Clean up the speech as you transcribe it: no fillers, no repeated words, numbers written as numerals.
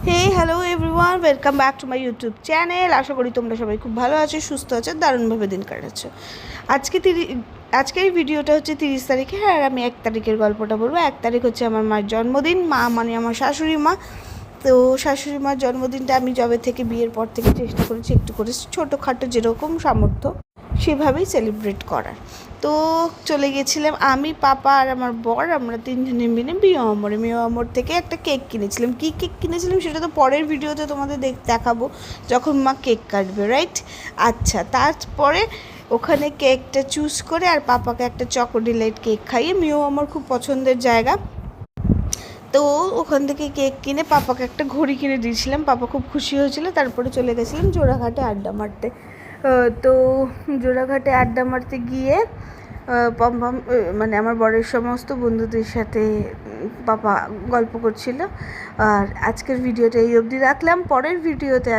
Hey hello everyone, welcome back to my YouTube channel. আশা করি তোমরা সবাই খুব ভালো আছো, সুস্থ আছো, দারুণভাবে দিন কাটাচ্ছো। আজকে এই ভিডিওটা হচ্ছে 30 তারিখে, আর আমি 1 তারিখের গল্পটা বলবো। 1 তারিখ হচ্ছে আমার মায়ের জন্মদিন। মা মানে আমার শাশুড়ি মা। তো শাশুড়ি মার জন্মদিনটা আমি যবে থেকে বিয়ের পর থেকে চেষ্টা করেছি একটু করে ছোটোখাটো যেরকম সামর্থ্য সেভাবেই সেলিব্রেট করার। তো চলে গেছিলাম আমি, পাপা আর আমার বর, আমরা তিনজনে মিলে মিও আমর থেকে একটা কেক কিনেছিলাম। কী কেক কিনেছিলাম সেটা তো পরের ভিডিওতে তোমাদের দেখাবো, যখন মা কেক কাটবে, রাইট? আচ্ছা, তারপরে ওখানে কেকটা চুজ করে আর পাপাকে একটা চকো ডিলাইট কেক খাইয়ে, মিও আমার খুব পছন্দের জায়গা, তো ওখান থেকে কেক কিনে পাপাকে একটা ঘড়ি কিনে দিয়েছিলাম। পাপা খুব খুশি হয়েছিল। তারপরে চলে গেছিলাম জোড়াঘাটে আড্ডা মারতে। তো জোড়াঘাটে আড্ডা মারতে গিয়ে পম্পম মানে আমার বরের সমস্ত বন্ধুদের সাথে পাপা গল্প করছিল। আর আজকের ভিডিওটা এই অবধি রাখলাম। পরের ভিডিওতে